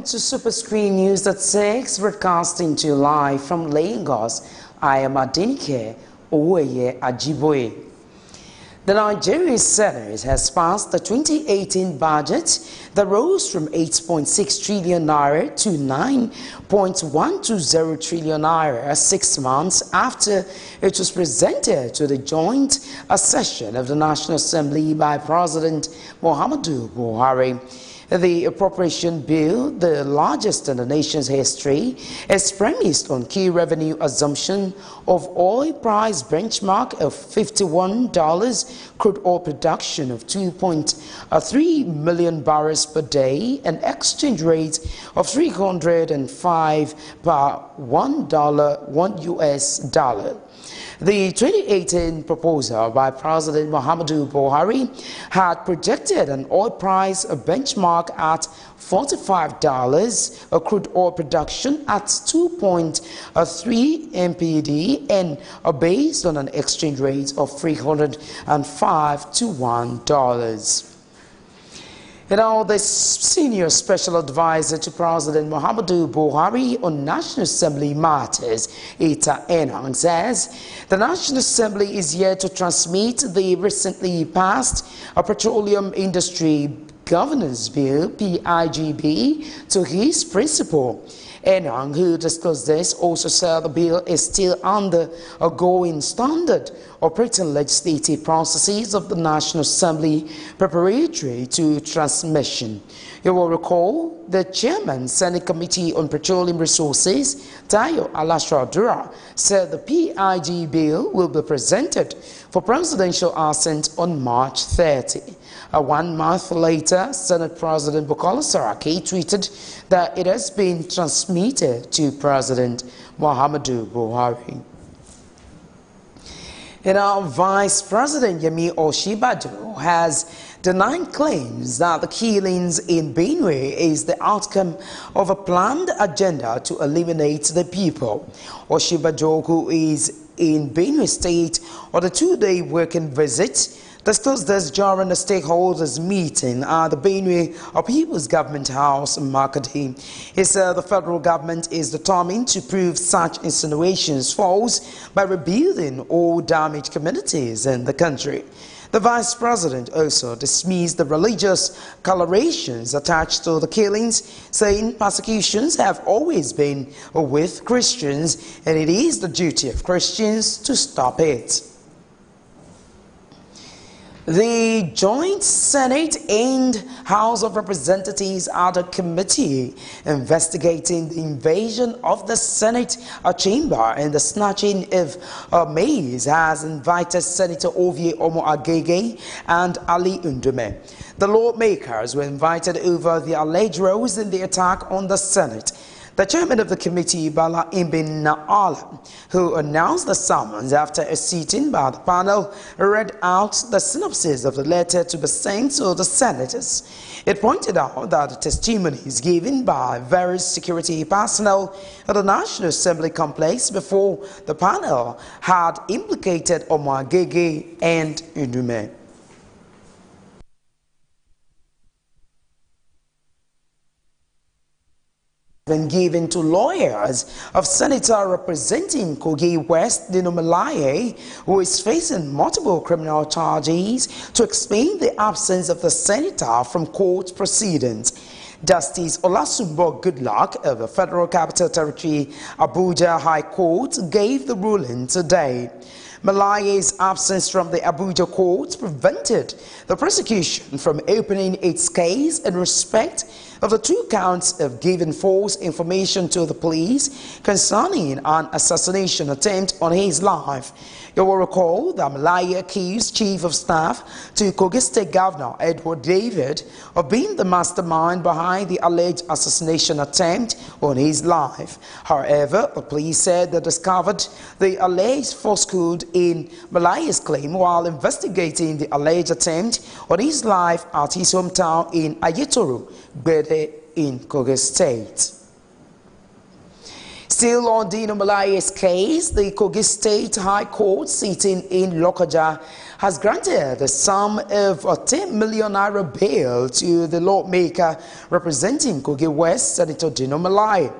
To Superscreen News at 6, broadcasting to you live from Lagos. I am Adenike Oweye Ajiboye. The Nigerian Senate has passed the 2018 budget that rose from 8.6 trillion naira to 9.120 trillion naira 6 months after it was presented to the joint session of the National Assembly by President Muhammadu Buhari. The appropriation bill, the largest in the nation's history, is premised on key revenue assumption of oil price benchmark of $51, crude oil production of 2.3 million barrels per day, and exchange rate of 305 per $1 US dollar. The 2018 proposal by President Muhammadu Buhari had projected an oil price benchmark at $45, a crude oil production at 2.3 MPD, and based on an exchange rate of 305 to $1. The senior special advisor to President Muhammadu Buhari on National Assembly matters, Ita Enang, says the National Assembly is yet to transmit the recently passed Petroleum Industry Governance Bill, PIGB, to his principal. Enang, who discussed this, also said the bill is still undergoing standard operating legislative processes of the National Assembly preparatory to transmission. You will recall the chairman, Senate Committee on Petroleum Resources, Tayo Alasha-Dura, said the PIG bill will be presented for presidential assent on March 30. 1 month later, Senate President Bukola Saraki tweeted that it has been transmitted to President Muhammadu Buhari. Vice President Yemi Osinbajo has denied claims that the killings in Benue is the outcome of a planned agenda to eliminate the people. Osinbajo, who is in Benue State on a 2-day working visit, discussed this during a stakeholders meeting at the Benue People's Government House in Makadi. He said the federal government is determined to prove such insinuations false by rebuilding all damaged communities in the country. The vice president also dismissed the religious colorations attached to the killings, saying persecutions have always been with Christians and it is the duty of Christians to stop it. The Joint Senate and House of Representatives ad hoc committee investigating the invasion of the Senate chamber and the snatching of maize has invited Senator Ovie Omo-Agege and Ali Ndume. The lawmakers were invited over the alleged roles in the attack on the Senate. The chairman of the committee, Bala Ibn Na'ala, who announced the summons after a sitting by the panel, read out the synopsis of the letter to be sent to the senators. It pointed out that the testimonies given by various security personnel at the National Assembly complex before the panel had implicated Omo-Agege and Ndume. Been given to lawyers of Senator representing Kogi West, Dino Melaye, who is facing multiple criminal charges, to explain the absence of the senator from court proceedings. Justice Olasumbo Goodluck of the Federal Capital Territory, Abuja High Court, gave the ruling today. Malaye's absence from the Abuja court prevented the prosecution from opening its case in respect of the 2 counts of giving false information to the police concerning an assassination attempt on his life. You will recall that Malaye accused Chief of Staff to Kogi State Governor Edward David of being the mastermind behind the alleged assassination attempt on his life. However, the police said they discovered the alleged falsehood in Malaye's claim while investigating the alleged attempt on his life at his hometown in Ayetoro, Gbede in Kogi State. Still on Dino Malaye's case, the Kogi State High Court sitting in Lokoja has granted a sum of a 10 million naira bail to the lawmaker representing Kogi West, Senator Dino Malai.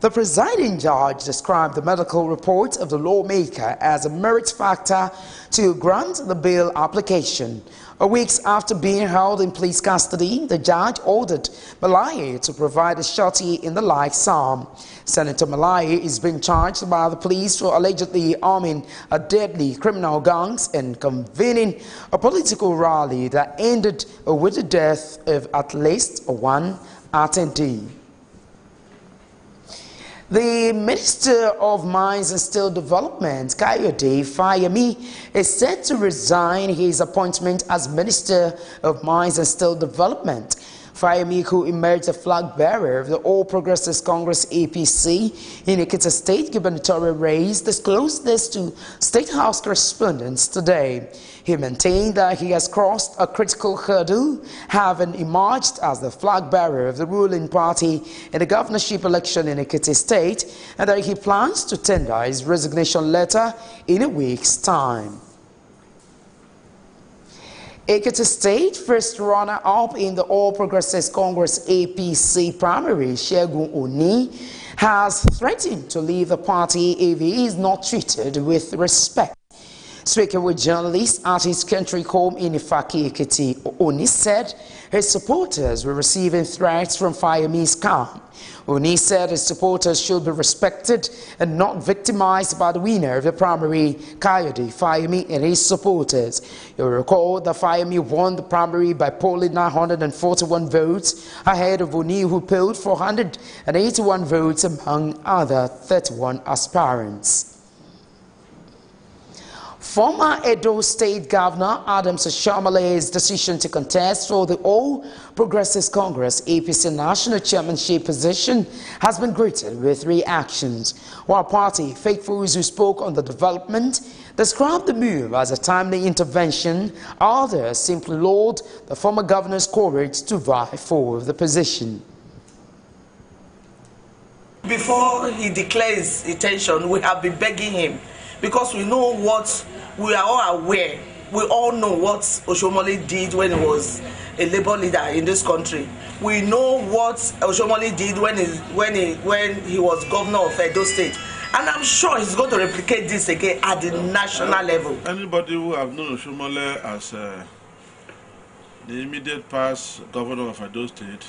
The presiding judge described the medical report of the lawmaker as a merit factor to grant the bail application. Weeks after being held in police custody, the judge ordered Malai to provide a surety in the like sum. Senator Malai is being charged by the police for allegedly arming a deadly criminal gangs and convening a political rally that ended with the death of at least one attendee. The Minister of Mines and Steel Development, Kayode Fayemi, is set to resign his appointment as Minister of Mines and Steel Development. Fayemi, who emerged a flag bearer of the All Progressives Congress APC in Ekiti State gubernatorial race, disclosed this to State House correspondents today. He maintained that he has crossed a critical hurdle, having emerged as the flag bearer of the ruling party in the governorship election in Ekiti State, and that he plans to tender his resignation letter in a week's time. Ekiti State first runner-up in the All Progressives Congress APC primary, Segun Oni, has threatened to leave the party if he is not treated with respect. Speaking with journalists at his country home in Ifaki, Ekiti, Oni said his supporters were receiving threats from Fayemi's camp. Oni said his supporters should be respected and not victimized by the winner of the primary, Kayode Fayemi, and his supporters. You'll recall that Fayemi won the primary by polling 941 votes ahead of Oni, who polled 481 votes among other 31 aspirants. Former Edo State Governor Adams Oshiomholi's decision to contest for the All Progressives Congress APC National Chairmanship position has been greeted with reactions. While party faithfuls who spoke on the development described the move as a timely intervention, others simply lauded the former governor's courage to vie for the position. Before he declares intention, we have been begging him, because we know what, we are all aware, we all know what Oshiomholi did when he was a labor leader in this country. We know what Oshiomholi did when he was governor of Edo State. And I'm sure he's going to replicate this again at the national level. Anybody who have known Oshiomholi as the immediate past governor of Edo State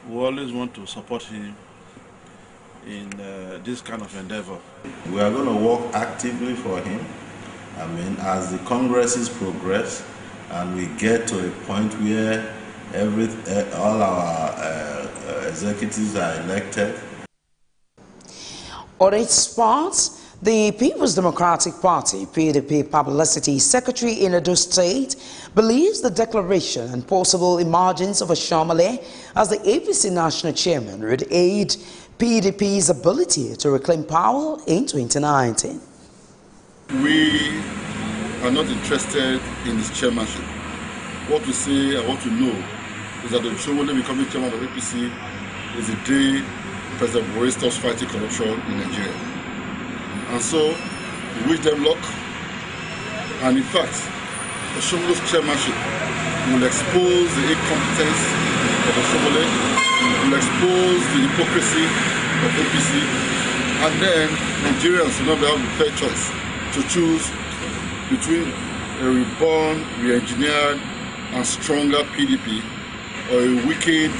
will always want to support him in this kind of endeavor. We are going to work actively for him. I mean, as the congresses progress and we get to a point where all our executives are elected. On its part, the People's Democratic Party, PDP Publicity Secretary in Edo State, believes the declaration and possible emergence of Oshiomholi as the APC National Chairman would aid PDP's ability to reclaim power in 2019. We are not interested in his chairmanship. What we say and what we know is that Oshiomholi becoming chairman of APC is the day President Buhari stops fighting corruption in Nigeria. And so we wish them luck. And in fact, Oshiomholi's chairmanship will expose the incompetence of Oshiomholi, will expose the hypocrisy of APC, and then Nigerians will not have a fair choice to choose between a reborn, re-engineered, and stronger PDP or a wicked,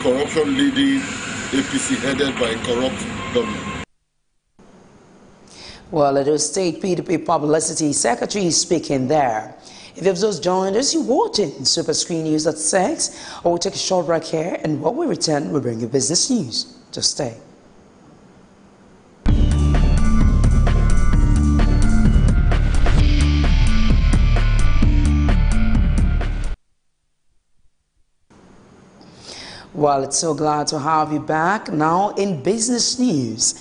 corruption-leading APC headed by a corrupt government. Well, Edo State PDP Publicity Secretary is speaking there. If you've just joined us, you're watching Superscreen News at 6. We'll take a short break here, and when we return, we'll bring you business news. Just stay. Well, it's so glad to have you back. Now in business news,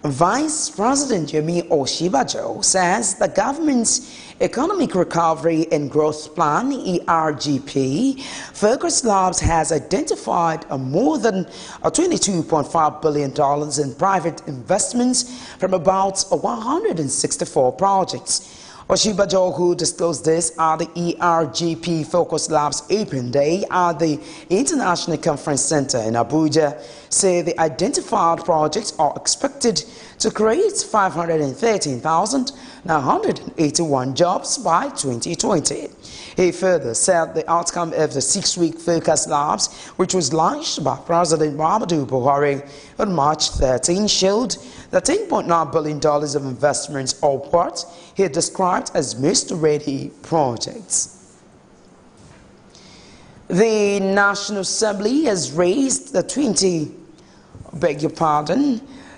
Vice President Yemi Osinbajo says the government's Economic Recovery and Growth Plan, ERGP, Focus Labs has identified more than $22.5 billion in private investments from about 164 projects. Oshibajo, who disclosed this at the ERGP Focus Labs Open Day at the International Conference Center in Abuja, say the identified projects are expected to create 513,981 jobs by 2020. He further said the outcome of the 6-week Focus Labs, which was launched by President Muhammadu Buhari on March 13, showed that $10.9 billion of investments are what he described as most ready projects. The National Assembly has raised the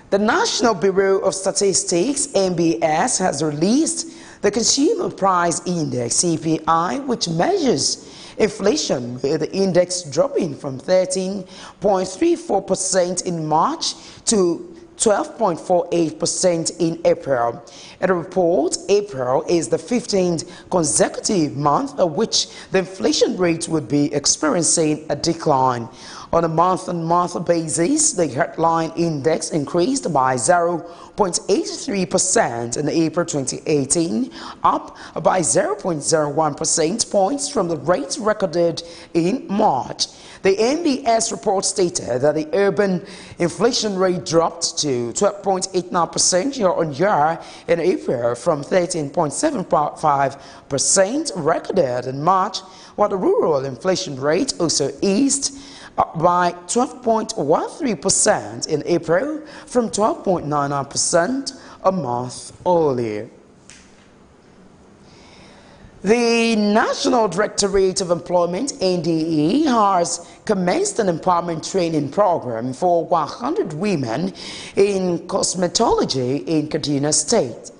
The National Bureau of Statistics, NBS, has released the Consumer Price Index, CPI, which measures inflation, with the index dropping from 13.34% in March to 12.48% in April. In a report, April is the 15th consecutive month of which the inflation rate would be experiencing a decline. On a month-on-month basis, the headline index increased by 0.83% in April 2018, up by 0.01 percentage points from the rate recorded in March. The NBS report stated that the urban inflation rate dropped to 12.89% year-on-year in April from 13.75% recorded in March, while the rural inflation rate also eased by 12.13% in April from 12.99% a month earlier. The National Directorate of Employment, NDE, has commenced an empowerment training program for 100 women in cosmetology in Kaduna State.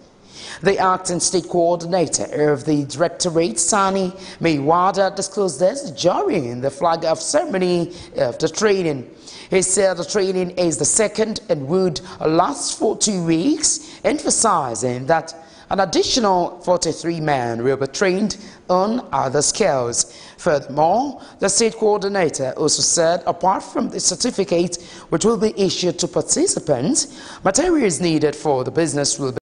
The acting state coordinator of the Directorate, Sani Maiwada, disclosed this during the flag-off ceremony of the training. He said the training is the second and would last for 2 weeks, emphasizing that an additional 43 men will be trained on other skills. Furthermore, the state coordinator also said apart from the certificate which will be issued to participants, materials needed for the business will be